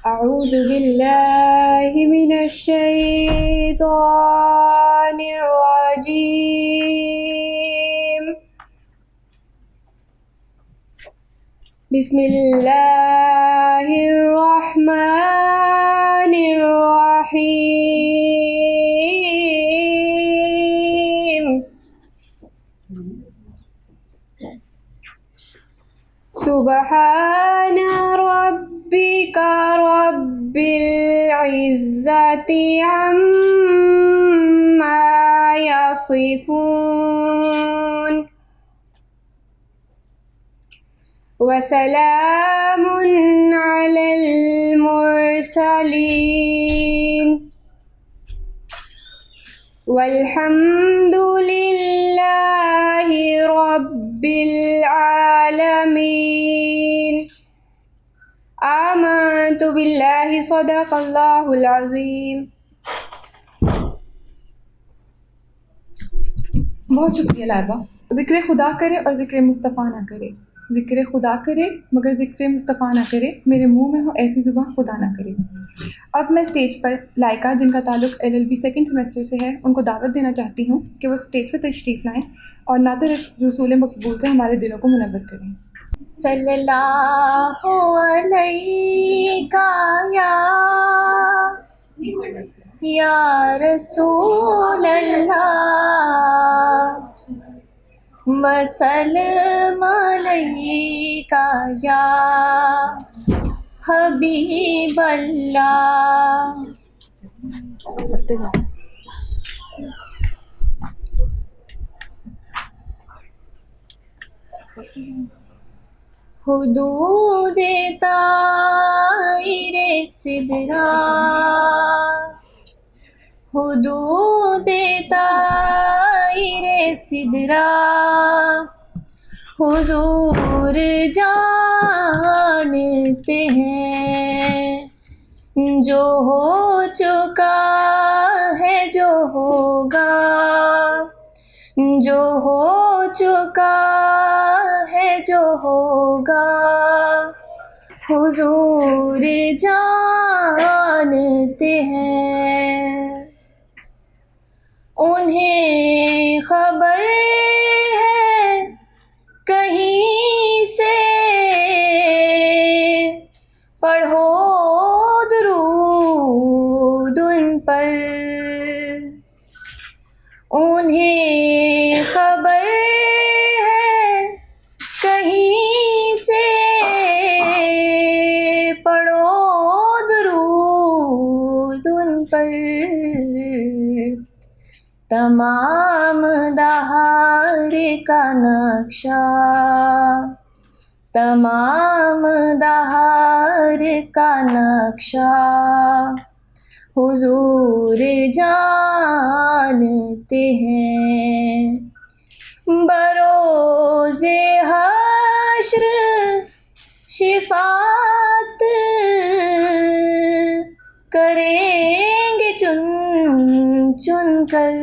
أعوذ بالله من الشيطان الرجيم. بسم الله الرحمن الرحيم. سبحان ربك رب العزة عما يصفون وسلام على المرسلين والحمد لله رب العالمين. آمنت بالله صدق الله العظيم. بہت شکریہ لائبہ. ذکر خدا کرے اور ذکر مصطفیٰ نہ کرے، ذکر خدا کرے مگر ذکر مصطفیٰ نہ کرے، میرے منہ میں ہو ایسی زبان خدا نہ کرے. اب میں اسٹیج پر لائکہ جن کا تعلق LLB سیکنڈ سیمسٹر سے ہے ان کو دعوت دینا چاہتی ہوں کہ وہ اسٹیج پر تشریف لائیں اور نعت رسول مقبول سے ہمارے دلوں کو منور کریں. صلی اللہ علیہ یا رسول اللہ وسلم علیک یا حبیب اللہ. حدود طائر سدرا، حدود طائر سدرا حضور جانتے ہیں، جو ہو چکا ہے جو ہوگا، جو ہو چکا ہے جو ہوگا حضور جانتے ہیں. انہیں خبر ہے کہیں سے، پڑھو درود ان پر. انہیں خبر ہے کہیں سے، پڑھو درود ان پر. تمام دہر کا نقشہ، تمام دہر کا نقشہ حضور جانتے ہیں. بروز حشر شفاعت کریں گے چن چن کر.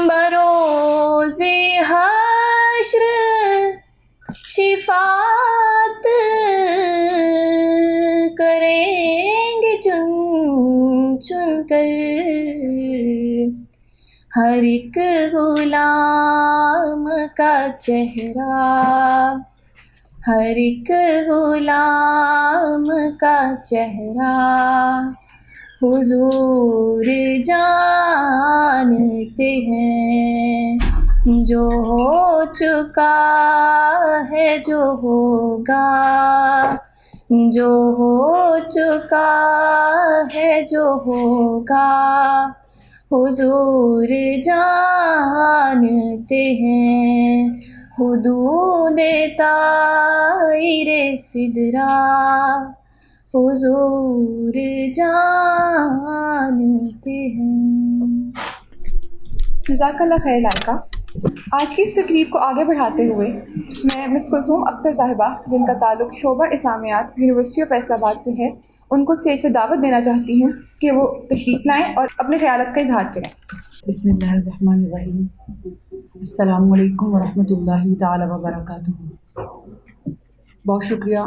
بروز حشر شفاعت کریں گے چن چن کر. ہر ایک غلام کا چہرہ، ہر ایک غلام کا چہرہ حضور جانتے ہیں. جو ہو چکا ہے جو ہوگا، جو ہو چکا ہے جو ہوگا حضور جانتے ہیں. حدود طائر سدرا حضور جانتے ہیں. جزاک اللہ خیر لائکہ. آج کی اس تقریب کو آگے بڑھاتے ہوئے میں مس کلثوم اختر صاحبہ جن کا تعلق شعبہ اسلامیات یونیورسٹی آف فیصل آباد سے ہے ان کو اسٹیج پہ دعوت دینا چاہتی ہوں کہ وہ تشریف لائیں اور اپنے خیالات کا اظہار کریں. بسم اللہ الرحمن الرحیم. السلام علیکم ورحمۃ اللہ تعالی وبرکاتہ. بہت شکریہ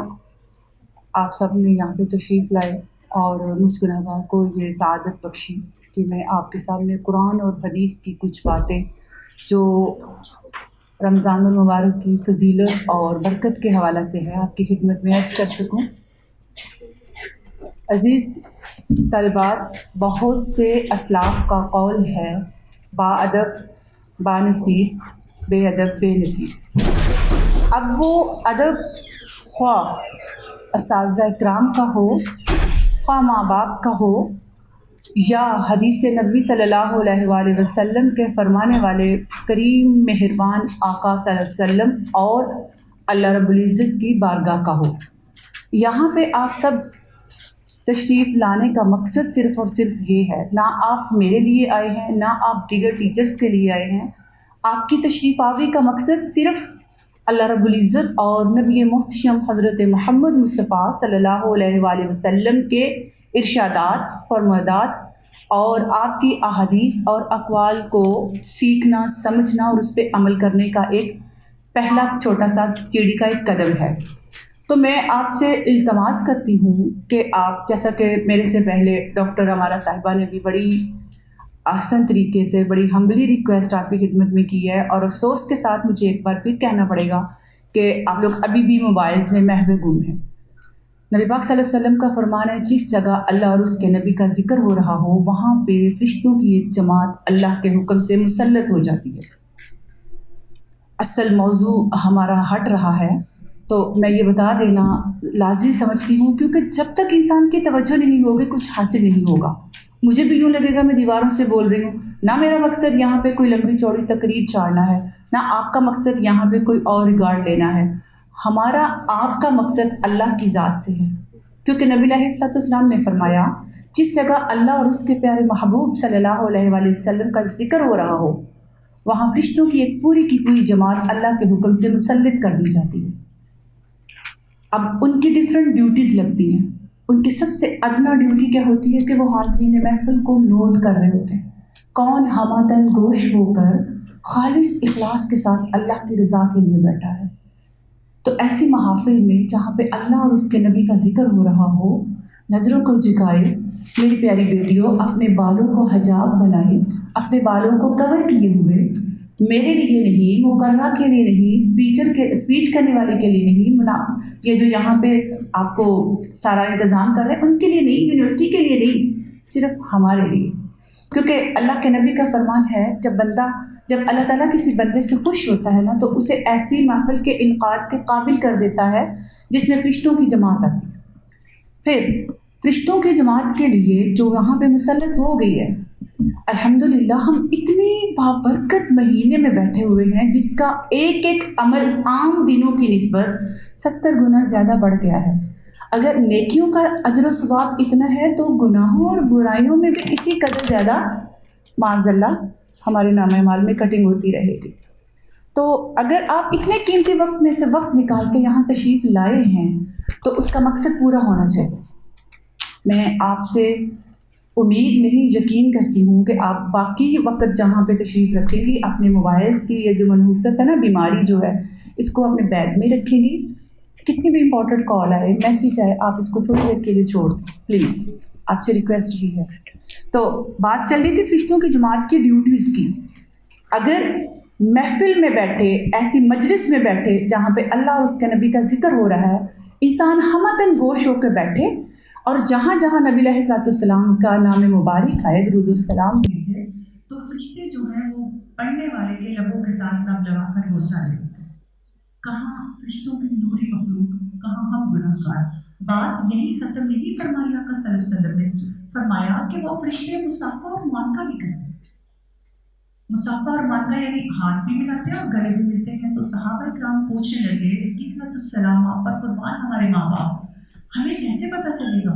آپ سب نے یہاں پہ تشریف لائے اور مجھ گنہگار کو یہ سعادت بخشی کہ میں آپ کے سامنے قرآن اور حدیث کی کچھ باتیں جو رمضان المبارک کی فضیلت اور برکت کے حوالے سے ہے آپ کی خدمت میں عرض کر سکوں۔ عزیز طالبات، بہت سے اسلاف کا قول ہے با ادب با نصیب، بے ادب بے نصیب۔ اب وہ ادب خواہ اساتذہ کرام کا ہو، خواہ ماں باپ کا ہو، یا حدیث نبی صلی اللہ علیہ وآلہ وسلم کے فرمانے والے کریم مہربان آقا صلی اللہ علیہ وسلم اور اللہ رب العزت کی بارگاہ کا ہو۔ یہاں پہ آپ سب تشریف لانے کا مقصد صرف اور صرف یہ ہے، نہ آپ میرے لیے آئے ہیں، نہ آپ دیگر ٹیچرز کے لیے آئے ہیں۔ آپ کی تشریف آوری کا مقصد صرف اللہ رب العزت اور نبی محتشم حضرت محمد مصطفیٰ صلی اللہ علیہ وآلہ وسلم کے ارشادات، فرمودات اور آپ کی احادیث اور اقوال کو سیکھنا، سمجھنا اور اس پہ عمل کرنے کا ایک پہلا چھوٹا سا سیڑھی کا ایک قدم ہے۔ تو میں آپ سے التماس کرتی ہوں کہ آپ، جیسا کہ میرے سے پہلے ڈاکٹر ہمارا صاحبہ نے بھی بڑی احسن طریقے سے، بڑی ہمبلی ریکویسٹ آپ کی خدمت میں کی ہے، اور افسوس کے ساتھ مجھے ایک بار پھر کہنا پڑے گا کہ آپ لوگ ابھی بھی موبائلز میں محو گم ہیں۔ نبی پاک صلی اللہ علیہ وسلم کا فرمان ہے، جس جگہ اللہ اور اس کے نبی کا ذکر ہو رہا ہو وہاں پہ فرشتوں کی ایک جماعت اللہ کے حکم سے مسلط ہو جاتی ہے۔ اصل موضوع ہمارا ہٹ رہا ہے، تو میں یہ بتا دینا لازم سمجھتی ہوں، کیونکہ جب تک انسان کی توجہ نہیں ہوگی کچھ حاصل نہیں ہوگا۔ مجھے بھی یوں لگے گا میں دیواروں سے بول رہی ہوں، نہ میرا مقصد یہاں پہ کوئی لمبی چوڑی تقریر چاڑنا ہے، نہ آپ کا مقصد یہاں پہ کوئی اور ریگارڈ لینا ہے۔ ہمارا آپ کا مقصد اللہ کی ذات سے ہے، کیونکہ نبی علیہ الصلوۃ والسلام نے فرمایا، جس جگہ اللہ اور اس کے پیارے محبوب صلی اللہ علیہ وآلہ وسلم کا ذکر ہو رہا ہو وہاں فرشتوں کی ایک پوری کی پوری جماعت اللہ کے حکم سے مسلط کر دی جاتی ہے۔ اب ان کی ڈفرینٹ ڈیوٹیز لگتی ہیں۔ ان کی سب سے ادنا ڈیوٹی کیا ہوتی ہے کہ وہ حاضرین محفل کو نوٹ کر رہے ہوتے ہیں، کون ہمدن گوش ہو کر خالص اخلاص کے ساتھ اللہ کی رضا کے لیے بیٹھا ہے۔ تو ایسی محافل میں جہاں پہ اللہ اور اس کے نبی کا ذکر ہو رہا ہو، نظروں کو جھکائے، میری پیاری بیٹیوں اپنے بالوں کو حجاب بنائے، اپنے بالوں کو کور کیے ہوئے، میرے لیے نہیں، مقررہ کے لیے نہیں، اسپیچ کرنے والے کے لیے نہیں، یہ جو یہاں پہ آپ کو سارا انتظام کر رہے ہیں ان کے لیے نہیں، یونیورسٹی کے لیے نہیں، صرف ہمارے لیے۔ کیونکہ اللہ کے نبی کا فرمان ہے، جب اللہ تعالیٰ کسی بندے سے خوش ہوتا ہے نا تو اسے ایسی محفل کے انعقاد کے قابل کر دیتا ہے جس میں فرشتوں کی جماعت آتی ہے۔ پھر فرشتوں کی جماعت کے لیے جو وہاں پہ مسلط ہو گئی ہے، الحمدللہ ہم اتنی بابرکت مہینے میں بیٹھے ہوئے ہیں جس کا ایک ایک عمل عام دنوں کی نسبت 70 گنا زیادہ بڑھ گیا ہے۔ اگر نیکیوں کا اجر و ثواب اتنا ہے تو گناہوں اور برائیوں میں بھی اسی قدر زیادہ معاذ اللہ ہمارے نامہ اعمال میں کٹنگ ہوتی رہے گی۔ تو اگر آپ اتنے قیمتی وقت میں سے وقت نکال کے یہاں تشریف لائے ہیں تو اس کا مقصد پورا ہونا چاہیے۔ میں آپ سے امید نہیں، یقین کرتی ہوں کہ آپ باقی وقت جہاں پہ تشریف رکھیں گی اپنے موبائلز کی یہ جو منحوست ہے نا بیماری جو ہے اس کو اپنے بیگ میں رکھیں گی۔ کتنی بھی امپورٹنٹ کال آئے، میسیج آئے، آپ اس کو تھوڑی دیر کے لیے چھوڑ دیں پلیز، آپ سے ریکویسٹ بھی ہے۔ تو بات چل رہی تھی فرشتوں کی جماعت کی ڈیوٹیز کی۔ اگر محفل میں بیٹھے، ایسی مجلس میں بیٹھے جہاں پہ اللہ اور اس کے نبی کا ذکر ہو رہا ہے، انسان ہمتن گوش ہو کے بیٹھے اور جہاں جہاں نبی علیہ الصلوۃ والسلام کا نام مبارک آئے، درود السلام بھیجے، تو فرشتے جو ہیں وہ پڑھنے والے کے لبوں کے ساتھ لب لگا کر بوسہ لے لیتے ہیں۔ کہاں فرشتوں کی نوری مخلوق، کہاں ہم گناہ گار۔ بات یہی ختم نہیں فرمائی آقا صلی اللہ علیہ وسلم نے، فرمایا کہ وہ فرشتے مصافحہ اور معانقہ بھی کرتے ہیں۔ مصافحہ اور معانقہ یعنی ہاتھ بھی ملاتے ہیں اور گلے بھی ملتے ہیں۔ تو صحابہ کرام پوچھنے لگے، قسمت السلام، آپ پر قربان ہمارے ماں باپ، ہمیں کیسے پتہ چلے گا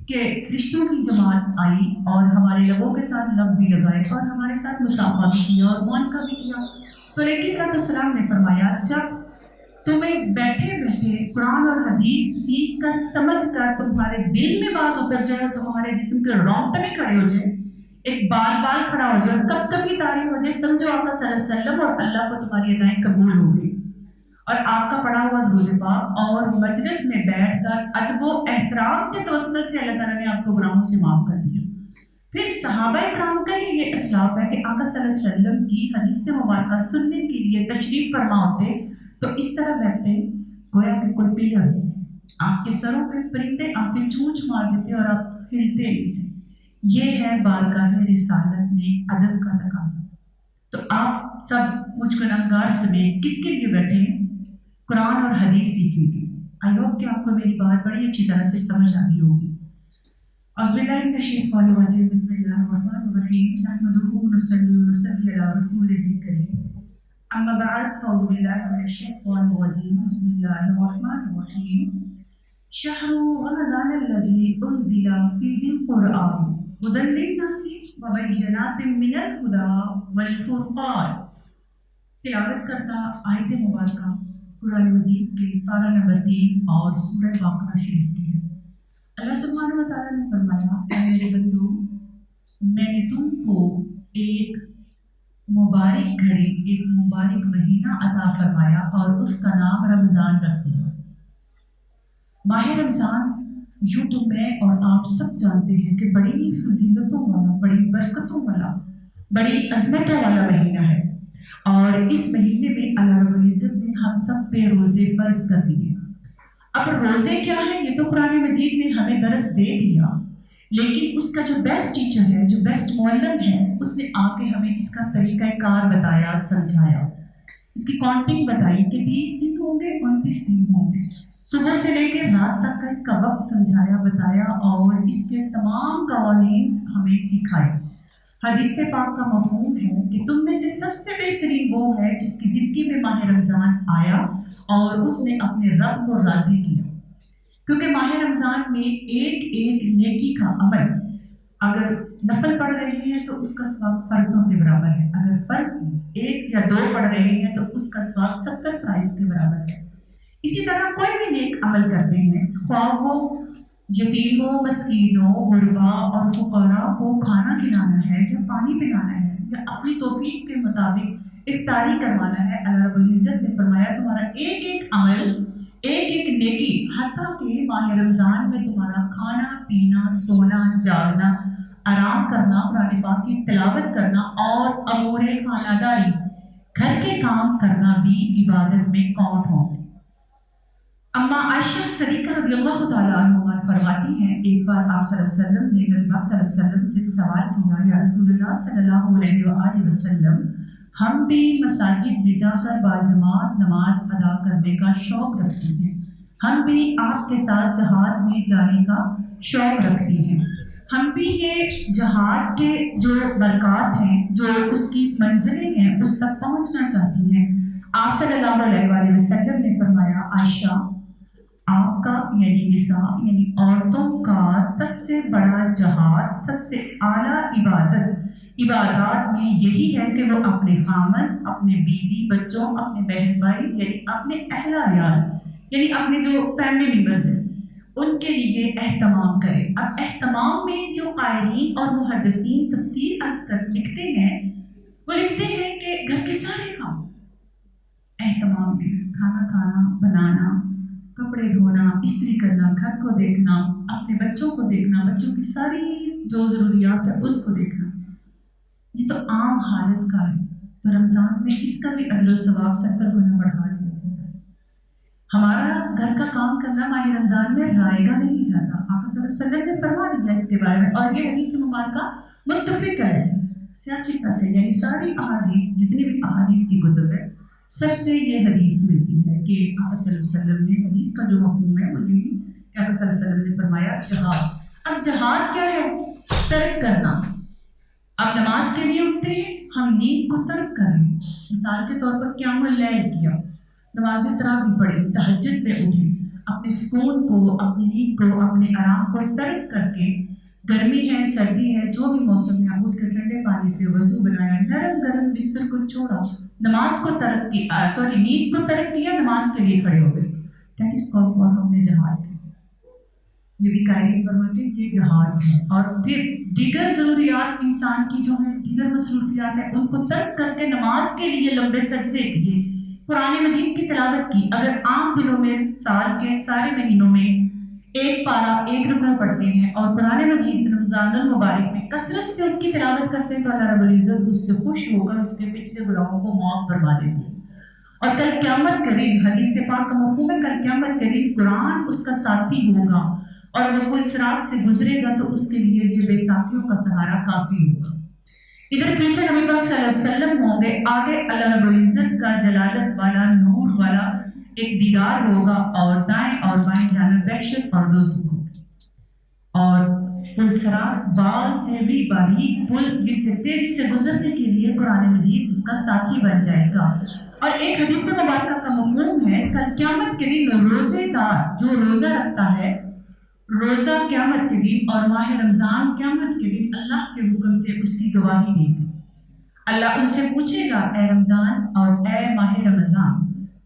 کہ فرشتوں کی جماعت آئی اور ہمارے لبوں کے ساتھ لب بھی لگائے اور ہمارے ساتھ مصافحہ بھی کیا اور معانقہ بھی کیا؟ تو علیہ الصلوۃ والسلام نے فرمایا، جب تمہیں بیٹھے بیٹھے قرآن اور حدیث سیکھ کر سمجھ کر تمہارے دل میں بات اتر جائے اور تمہارے جسم کے رونگٹے میں کھڑے ہو جائے، ایک بال بال کھڑا ہو جائے اور کب کب کی تاریخ ہو جائے، سمجھو آقا صلی اللہ علیہ وسلم اور اللہ کو تمہاری ادائیں قبول ہو گئی۔ اور آپ کا پڑھا ہوا درود پاک اور مجلس میں بیٹھ کر ادب و احترام کے توسط سے اللہ تعالیٰ نے آپ کو گناہوں سے معاف کر دیا۔ پھر صحابہ کرام کا ہی یہ اسلاف ہے کہ آقا صلی اللہ علیہ وسلم کی حدیث مبارکہ سننے کے لیے تشریف فرما ہوتے تو اس طرح بیٹھتے گویا کہ کوئی پلر آپ کے سروں پہ پرندے آپ کے چونچ مار دیتے اور آپ ہلتے نہیں تھے۔ یہ ہے بارگاہ رسالت میں ادب کا تقاضا۔ تو آپ سب مجھ گنہگار سمیت کس کے لیے بیٹھے ہیں؟ قرآن اور حدیث سیکھنے کے لیے۔ آئی ہوپ کہ آپ کو میری بات بڑی اچھی طرح سے سمجھ آ گئی ہوگی۔ اعوذ باللہ من الشیطان الرجیم، بسم اللہ الرحمن الرحیم، نحمدہ ونصلی ونسلم علی رسولہ الکریم، اما بعد فاعوذ باللہ من الشیطان الرجیم، بسم اللہ الرحمن الرحیم، شہر رمضان الذی انزل فیہ القرآن ھدی للناس وبینات من الھدی والفرقان۔ تلاوت کرتا آیت مبارکہ قرآن مجید کے پارہ نمبر 3 اور سورہ واقعہ شریف کی ہے۔ اللہ سبحانہ و تعالیٰ نے فرمایا، اے میرے بندو، میں نے تم کو ایک مبارک گھڑی، ایک مبارک مہینہ عطا فرمایا اور اس کا نام رمضان رکھ دیا۔ ماہ رمضان یوں تو میں اور آپ سب جانتے ہیں کہ بڑی فضیلتوں والا، بڑی برکتوں والا، بڑی عظمتوں والا مہینہ ہے، اور اس مہینے میں اللہ رب العزت نے ہم سب پہ روزے فرض کر دیے۔ اب روزے کیا ہیں یہ تو قرآن مجید نے ہمیں درس دے دیا، لیکن اس کا جو بیسٹ ٹیچر ہے، جو بیسٹ معلم ہے، اس نے آ کے ہمیں اس کا طریقہ کار بتایا، سمجھایا، اس کی کاؤنٹنگ بتائی کہ 30 دن ہوں گے، 29 دن ہوں گے، صبح سے لے کے رات تک کا اس کا وقت سمجھایا، بتایا، اور اس کے تمام قوانین ہمیں سکھائے۔ حدیث پاک کا مفہوم ہے کہ تم میں سے سب سے بہترین وہ ہے جس کی زندگی میں ماہ رمضان آیا اور اس نے اپنے رب کو راضی کیا، کیونکہ ماہ رمضان میں ایک ایک نیکی کا عمل، اگر نفل پڑھ رہے ہیں تو اس کا ثواب فرضوں کے برابر ہے، اگر فرض 1 یا 2 پڑھ رہے ہیں تو اس کا ثواب 70 فرائض کے برابر ہے۔ اسی طرح کوئی بھی نیک عمل کرتے ہیں، خواہ وہ یتیموں، مسکینوں، غربا اور فقراء کو کھانا کھلانا ہے یا پانی پلانا ہے یا اپنی توفیق کے مطابق افطاری کروانا ہے، اللہ رب العزت نے فرمایا تمہارا ایک ایک عمل، ایک ایک نیکی، حتیٰ کہ ماہ رمضان میں تمہارا کھانا پینا، سونا، جاگنا، آرام کرنا، قرآن پاک کی تلاوت کرنا اور امور خانہ داری، گھر کے کام کرنا بھی عبادت میں کاؤنٹ ہوں گے۔ اما عائشہ صدیقہ رضی اللہ تعالیٰ عنہ فرماتی ہیں، ایک بار آپ صلی اللہ علیہ وسلم نے نبی پاک صلی اللہ علیہ وسلم سے سوال کیا، یا رسول اللہ صلی اللہ علیہ وآلہ وسلم، ہم بھی مساجد میں جا کر باجماعت نماز ادا کرنے کا شوق رکھتے ہیں، ہم بھی آپ کے ساتھ جہاد میں جانے کا شوق رکھتے ہیں، ہم بھی یہ جہاد کے جو برکات ہیں، جو اس کی منزلیں ہیں، اس تک پہنچنا چاہتی ہیں۔ آپ صلی اللہ علیہ وآلہ وسلم نے فرمایا، عائشہ، آپ کا یعنی نساء یعنی عورتوں کا سب سے بڑا جہاد، سب سے اعلیٰ عبادات میں یہی ہے کہ وہ اپنے خامد، اپنے بیوی بچوں، اپنے بہن بھائی یعنی اپنے اہل عیال یعنی اپنے جو فیملی ممبرز ہیں ان کے لیے اہتمام کرے۔ اب اہتمام میں جو قائلین اور محدثین تفسیر لکھتے ہیں، وہ لکھتے ہیں کہ گھر کے سارے کام اہتمام میں، کھانا کھانا، بنانا، کپڑے دھونا، استری کرنا، گھر کو دیکھنا، اپنے بچوں کو دیکھنا، بچوں کی ساری جو ضروریات ہے اس کو دیکھنا، یہ تو عام حالت کا ہے۔ تو رمضان میں اس کا بھی اجر و ثواب 70 گنا بڑھا دیا جاتا ہے۔ ہمارا گھر کا کام کرنا ماہ رمضان میں رائے گا نہیں جاتا، آپ صلی اللہ علیہ وسلم نے فرما دیا اس کے بارے میں، اور یہ حدیث مبارکہ متفق ہے سیاستہ سے، یعنی ساری احادیث، جتنی بھی احادیث کی کتب ہے، سب سے یہ حدیث ملتی ہے کہ آپ صلی اللہ علیہ وسلم نے حدیث کا جو مفہوم ہے وہ یہی کہ آپ صلی اللہ علیہ وسلم نے فرمایا جہاد۔ اب جہاد کیا ہے؟ ترک کرنا۔ اب نماز کے لیے اٹھتے ہیں، ہم نیند کو ترک کر رہے ہیں، مثال کے طور پر قیام اللیل کیا، نماز تراویح پڑھی، تہجد میں اٹھے، اپنے سکون کو، اپنی نیند کو، اپنے آرام کو ترک کر کے، گرمی ہے، سردی ہے، جو بھی موسم میں اٹھ کے ٹھنڈے پانی سے وضو بنایا، نرم گرم بستر کو چھوڑا، نماز کو ترک کیا، نیند کو ترک کیا، نماز کے لیے کھڑے ہو گئے، دیٹ از کالڈ فار ہم نے جہاد کیا۔ یہ بھی قائلین فرماتے ہیں یہ جہاد ہے۔ اور پھر دیگر ضروریات انسان کی جو ہیں، دیگر مصروفیات ہیں، ان کو ترک کر کے نماز کے لیے لمبے سجدے کیے، قرآن مجید کی تلاوت کی. اگر عام دنوں میں سال کے سارے مہینوں میں ایک پارہ 1 رکوع پڑھتے ہیں اور قرآن مجید رمضان المبارک میں کثرت سے اس کی تلاوت کرتے ہیں تو اللہ رب العزت اس سے خوش ہو کر اس کے پچھلے گناہوں کو معاف فرما دیتے ہیں. اور کل قیامت قریب حدیث پاک کا مفہوم ہے کل قیامت قریب قرآن اس کا ساتھی ہوگا اور وہ پل صراط سے گزرے گا تو اس کے لیے یہ بیساکھیوں کا سہارا کافی ہوگا. ادھر پیچھے نبی پاک صلی اللہ علیہ وسلم ہوں گے, آگے اللہ رب العزت کا جلالت والا نور والا ایک دیدار ہوگا اور دائیں اور بائیں جانب بہشت اور دوزخ ہوگی. اور پل صراط بال سے بھی باریک پل جس سے تیزی سے گزرنے کے لیے قرآن مجید اس کا ساتھی بن جائے گا. اور ایک حدیث مبارکہ کا مفہوم ہے کل قیامت کے دن روزے دار جو روزہ رکھتا ہے, روزہ قیامت کے دن اور ماہ رمضان قیامت کے دن اللہ کے حکم سے اس کی گواہی دے گا. اللہ ان سے پوچھے گا اے رمضان اور اے ماہ رمضان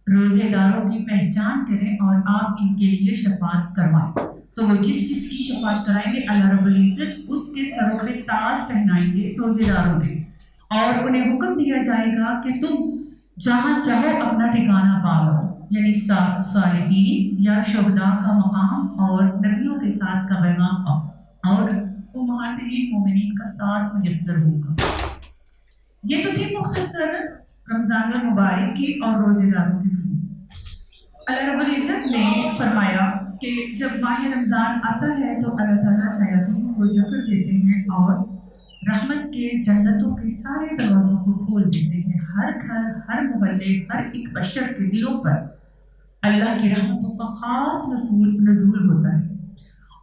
روزے داروں کی پہچان کریں اور آپ ان کے لیے شفاعت کروائیں. تو وہ جس جس کی شفاعت کرائیں گے اللہ رب العزت اس کے سروں پہ تاج پہنائیں گے روزے داروں کے, اور انہیں حکم دیا جائے گا کہ تم جہاں چاہو اپنا ٹھکانہ پا لو, یعنی صالحین یا شہداء کا مقام اور نبیوں کے ساتھ کا پیغام پاؤ اور امہاتین مومنین کا ساتھ میسر ہوگا. یہ تو تھی مختصر رمضان المبارک کی اور روزے داروں کی. اللہ رب العزت نے فرمایا کہ جب ماہ رمضان آتا ہے تو اللہ تعالیٰ شیاطین کو جکڑ دیتے ہیں اور رحمت کے جنتوں کے سارے دروازوں کو کھول دیتے ہیں. ہر گھر, ہر محلے, ہر ایک بشر کے دلوں پر اللہ کی رحمتوں کا خاص نزول ہوتا ہے.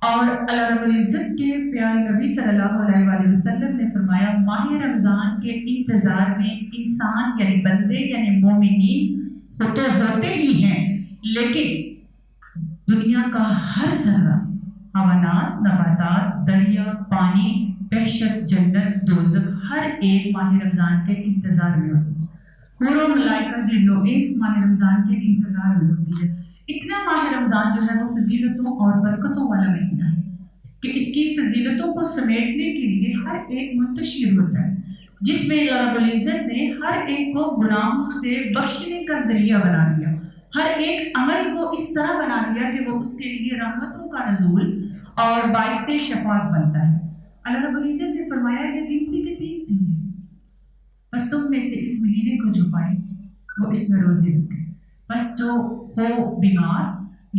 اور اللہ رب العزت کے پیارے نبی صلی اللہ علیہ وآلہ وسلم نے فرمایا ماہ رمضان کے انتظار میں انسان یعنی بندے یعنی مومنین تو ہوتے ہی ہیں, لیکن دنیا کا ہر ذرہ, حیوانات, نباتات, دریا, پانی, بہشت, جنت, دوزخ ہر ایک ماہ رمضان کے انتظار میں ہوتی ہے. حور و ملائکہ جنوں اس ماہ رمضان کے انتظار میں ہوتی ہے. اتنا ماہ رمضان جو ہے وہ فضیلتوں اور برکتوں والا مہینہ ہے کہ اس کی فضیلتوں کو سمیٹنے کے لیے ہر ایک منتشر ہوتا ہے, جس میں اللہ رب العزت نے ہر ایک کو گناہوں سے بخشنے کا ذریعہ بنا دیا, ہر ایک عمل کو اس طرح بنا دیا کہ وہ اس کے لیے رحمتوں کا نزول اور باعث شفاعت بنتا ہے. اللہ رب العزت نے فرمایا کہ گنتی کے 30 دن ہیں, بس تم میں سے اس مہینے کو جو پائے وہ اس میں روزے رکھے. بس جو ہو بیمار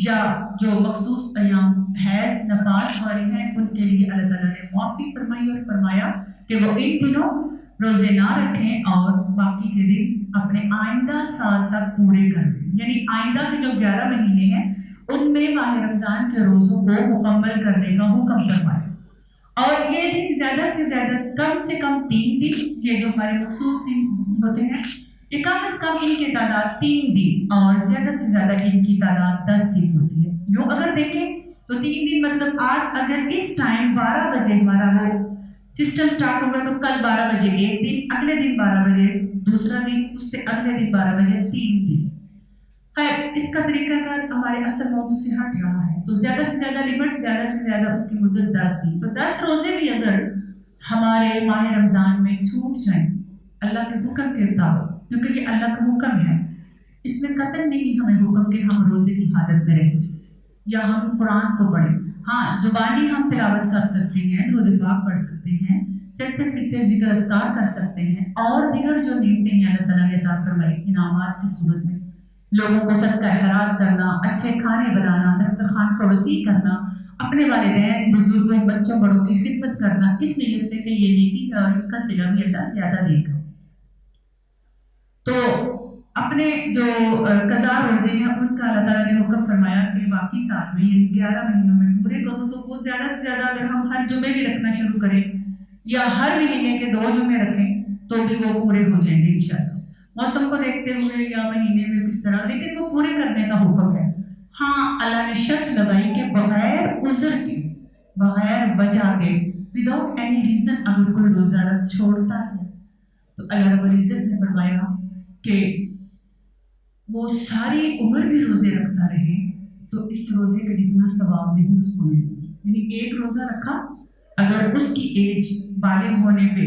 یا جو مخصوص ایام حیض نفاس والے ہیں ان کے لیے اللہ تعالیٰ نے معافی فرمائی اور فرمایا کہ وہ ان دنوں روزے نہ رکھیں اور باقی کے دن اپنے آئندہ سال تک پورے کر دیں. یعنی آئندہ کے جو 11 مہینے ہیں ان میں ماہ رمضان کے روزوں کو مکمل کرنے کا حکم فرمایا. اور یہ دن زیادہ سے زیادہ کم سے کم 3 دن, یہ جو ہمارے مخصوص دن ہوتے ہیں یہ کم از کم ان کی تعداد 3 دن اور زیادہ سے زیادہ ان کی تعداد 10 دن ہوتی ہے. یوں اگر دیکھیں تو 3 دن مطلب آج اگر اس ٹائم 12 بجے ہمارا وہ سسٹم سٹارٹ ہوگا تو کل 12 بجے ایک دن, اگلے دن 12 بجے دوسرا دن, اس سے اگلے دن 12 بجے 3 دن. خیر اس کا طریقہ کار ہمارے اصل موضوع سے ہٹ رہا ہے تو زیادہ سے زیادہ لمٹ, زیادہ سے زیادہ اس کی مدت 10 دن. تو 10 روزے بھی اگر ہمارے ماہ رمضان میں چھوٹ جائیں اللہ کے حکم کے مطابق, کیونکہ یہ اللہ کا حکم ہے, اس میں قطعاً نہیں ہمیں حکم کہ ہم روزے کی حالت میں رہیں یا ہم قرآن کو پڑھیں. ہاں زبانی ہم تلاوت کر سکتے ہیں, درود پاک پڑھ سکتے ہیں, چلتے پھرتے ذکر اذکار کر سکتے ہیں, اور دیگر جو نعمتیں ہیں اللہ تعالیٰ نے عطا فرمائی انعامات کی صورت میں, لوگوں کو صدقہ خیرات کرنا, اچھے کھانے بنانا, دسترخوان کو وسیع کرنا, اپنے والدین بزرگوں بچوں بڑوں کی خدمت کرنا, اس نیت سے کہ یہ نیکی ہے اور اس کا صلہ بھی اللہ زیادہ دے گا. تو اپنے جو قضا روزے ہیں ان کا اللہ تعالیٰ نے حکم فرمایا کہ باقی سال میں یعنی 11 مہینوں میں پورے کرو. تو وہ زیادہ سے زیادہ اگر ہم ہر جمعے بھی رکھنا شروع کریں یا ہر مہینے کے 2 جمعے رکھیں تو بھی وہ پورے ہو جائیں گے انشاءاللہ, موسم کو دیکھتے ہوئے یا مہینے میں کس طرح, لیکن وہ پورے کرنے کا حکم ہے. ہاں اللہ نے شرط لگائی کہ بغیر عذر کے, بغیر وجہ کے, وداؤٹ اینی ریزن اگر کوئی روزہ رکھ چھوڑتا ہے تو اللہ رب العزت نے فرمایا کہ وہ ساری عمر بھی روزے رکھتا رہے تو اس روزے کا جتنا ثواب نہیں اس کو ملے. یعنی ایک روزہ رکھا, اگر اس کی ایج بالغ ہونے پہ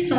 100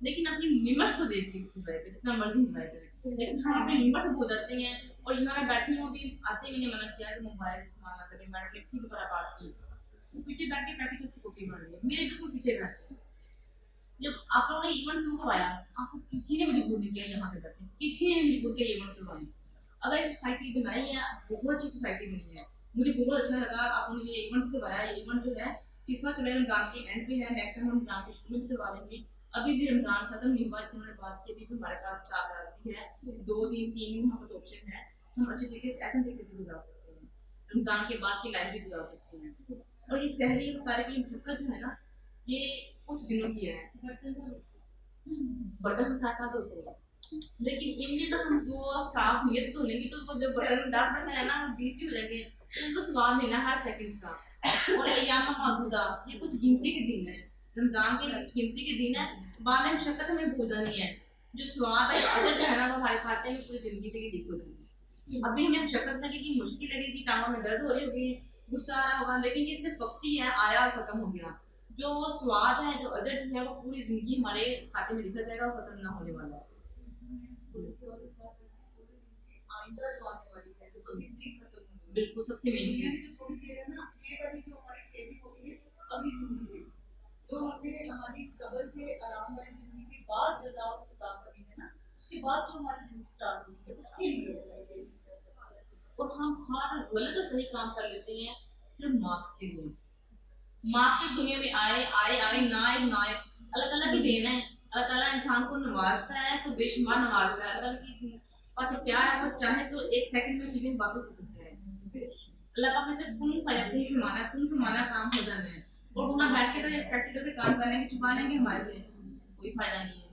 لیکن اپنی ممبرس کو دیکھ کے انجوائے کریں، جتنا مرضی انجوائے کریں، لیکن ہم اپنے ممبر سے بھول جاتے ہیں. اور یہاں میں بیٹھی ہوں ابھی آتے ہی میں نے منع کیا کہ موبائل استعمال نہ کریں، بیٹھ کے ٹھیک طرح بات کی. وہ پیچھے بیٹھ کے پریکٹس کی کاپی بن رہی ہے، میرے بالکل پیچھے بیٹھ کے. جب آپ لوگوں نے ایونٹ کیوں کروایا؟ آپ کو کسی نے مجبور نہیں کیا یہاں پہ بیٹھے، کسی نے مجبور کیا ایونٹ کروانے. اگر ایک سوسائٹی بنائی ہے، بہت اچھی سوسائٹی بنی ہے، مجھے بہت اچھا لگا آپ نے یہ ایونٹ کروایا. یہ ایونٹ جو ہے اس وقت رمضان کے اینڈ پہ ہے، نیکسٹ ٹائم رمضان کے شروع میں بھی کروا دیں گے. ابھی بھی رمضان ختم نہیں ہوا، جس میں نے بات کی ابھی بھی ہمارے پاس اسٹاف آتی ہے 2 دن 3 دن ہمارے پاس آپشن ہے، ہم اچھے طریقے سے ایسے طریقے سے گزار سکتے ہیں، رمضان کے بعد کی لائف بھی گزار سکتے ہیں. اور یہ سحری افطار کی مشقت جو ہے نا یہ کچھ دنوں کی ہے، برتن ساتھ ساتھ ہوتے ہیں، لیکن ان میں تو ہم وہ صاف نیت سے دھونے کی تو وہ جب برتن 10 برتن ہے نا 20 بھی ہو جائیں گے تو ان کو ثواب ملنا ہر سیکنڈس کا. اور ایام معدودہ یہ کچھ گنتی کے دن ہے، رمضان کے گنتی کے دن ہے، بعد میں مشقت ہمیں بھولانی ہے. جو ثواب ہے اجر جو ہے نا وہ ہمارے کھاتے میں پوری زندگی کے لیے دیکھ ہو جائے گی. ابھی ہمیں مشقت لگے گی، مشکل لگے گی، ٹانگوں میں درد ہو رہی ہوگی، غصہ آ رہا ہوگا، لیکن یہ صرف وقتی ہے، آیا اور ختم ہو گیا. جو وہ سواد ہے، جو اجر جو ہے وہ پوری زندگی ہمارے کھاتے میں لکھا جائے گا اور ختم نہ ہونے والا ہے. بالکل سب سے مین چیز جو ہماری قبر کے آرام والی زندگی کے بعد جزا اور سزا کرنی ہے نا، اس کے بعد جو ہماری زندگی اسٹارٹ ہوتی ہے اس کے لیے. اور ہم ہر غلط اور صحیح کام کر لیتے ہیں صرف مارکس کے لیے. مارکس اس دنیا میں آئے نائب اللہ تعالیٰ کی دین ہے. اللہ تعالیٰ انسان کو نوازتا ہے تو بے شمار نوازتا ہے. اللہ تعالیٰ کی پاس اختیار ہے، وہ چاہے تو 1 سیکنڈ میں چیزیں واپس کر سکتے ہیں. اللہ پاک نے صرف کن فرمانا کام ہو جانا ہے. اور وہاں بیٹھ کے تو یہ پریکٹیکل کے کام کرنے کے چھپا لیں گے ہمارے سے کوئی فائدہ نہیں ہے.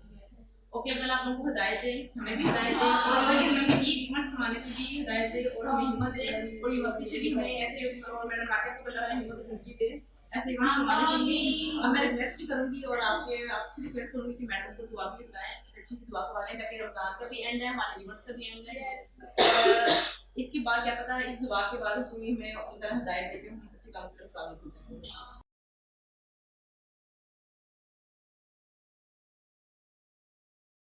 اوکے اللہ آپ لوگوں کو ہدایت دے، ہمیں بھی ہدایت دے، اور ہمیں مزید ہمت کمانے کی بھی ہدایت دے، اور ہمیں ہمت دے، اور یونیورسٹی سے بھی ہمیں ایسے اور میڈم راکب کو اللہ ہمت دے دے ایسے ایونٹس کروانے کے لیے. اب میں ریکویسٹ بھی کروں گی اور آپ سے ریکویسٹ کروں گی کہ میڈم کو دعا بھی بتائیں، اچھی سی دعا کروا دیں تاکہ رمضان کا بھی اینڈ ہے، ہمارے ایونٹس کا بھی اینڈ ہے. اور اس کے بعد کیا پتا اس دعا کے بعد کوئی ہمیں اللہ ہدایت دے کے ہم اچھے کام کی طرف آگے ہو جائیں.